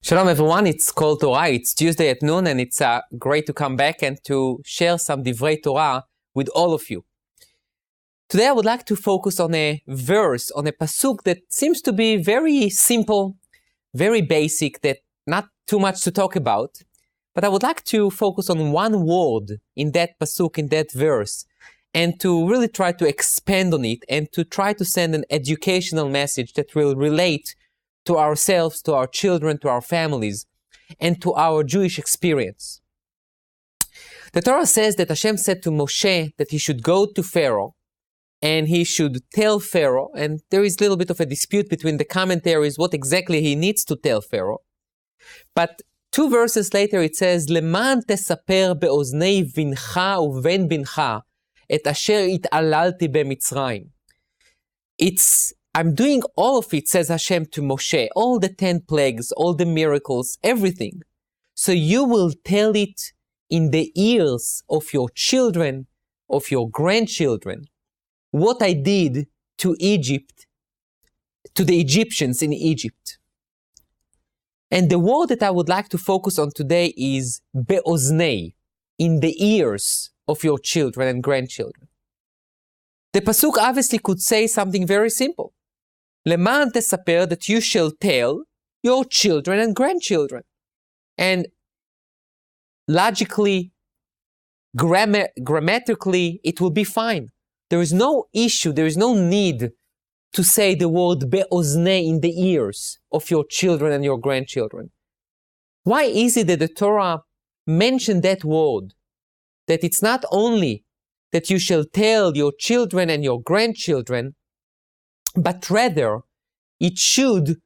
Shalom everyone, it's called Torah. It's Tuesday at noon and it's great to come back and to share some Divrei Torah with all of you. Today I would like to focus on a verse, on a pasuk that seems to be very simple, very basic, that not too much to talk about. But I would like to focus on one word in that pasuk, in that verse, and to really try to expand on it and to try to send an educational message that will relate to ourselves, to our children, to our families, and to our Jewish experience. The Torah says that Hashem said to Moshe that he should go to Pharaoh and he should tell Pharaoh, and there is a little bit of a dispute between the commentaries what exactly he needs to tell Pharaoh. But 2 verses later it says, "Leman tesaper beoznei vincha uven bincha et asher it'alalti b'Mitzrayim." I'm doing all of it, says Hashem to Moshe, all the 10 plagues, all the miracles, everything. So you will tell it in the ears of your children, of your grandchildren, what I did to Egypt, to the Egyptians in Egypt. And the word that I would like to focus on today is be'oznei, in the ears of your children and grandchildren. The pasuk obviously could say something very simple. Leman tesaper, that you shall tell your children and grandchildren. And logically, grammatically, it will be fine. There is no issue, there is no need to say the word be'oznei in the ears of your children and your grandchildren. Why is it that the Torah mentioned that word? That it's not only that you shall tell your children and your grandchildren, but rather, it should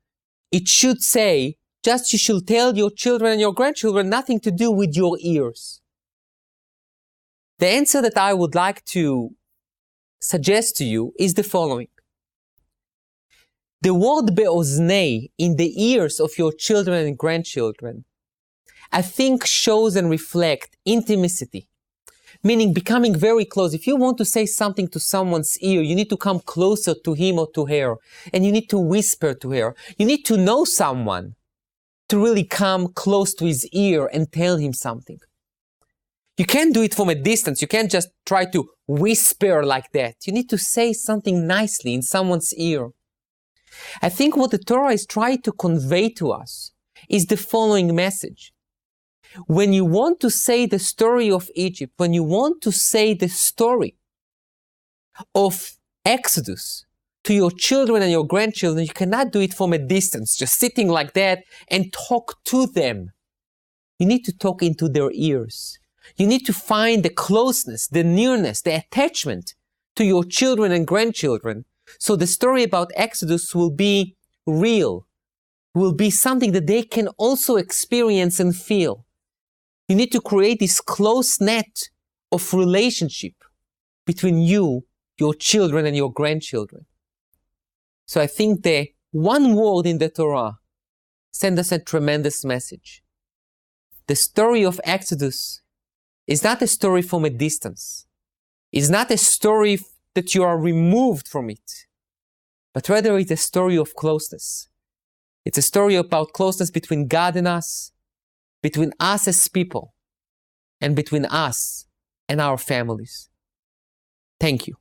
say, just you should tell your children and your grandchildren, nothing to do with your ears. The answer that I would like to suggest to you is the following. The word be'oznei, in the ears of your children and grandchildren, I think shows and reflects intimacy. Meaning becoming very close. If you want to say something to someone's ear, you need to come closer to him or to her. And you need to whisper to her. You need to know someone to really come close to his ear and tell him something. You can't do it from a distance. You can't just try to whisper like that. You need to say something nicely in someone's ear. I think what the Torah is trying to convey to us is the following message. When you want to say the story of Egypt, when you want to say the story of Exodus to your children and your grandchildren, you cannot do it from a distance, just sitting like that and talk to them. You need to talk into their ears. You need to find the closeness, the nearness, the attachment to your children and grandchildren. So the story about Exodus will be real, will be something that they can also experience and feel. You need to create this close net of relationship between you, your children, and your grandchildren. So I think the one word in the Torah sends us a tremendous message. The story of Exodus is not a story from a distance. It's not a story that you are removed from it, but rather it's a story of closeness. It's a story about closeness between God and us, between us as people, and between us and our families. Thank you.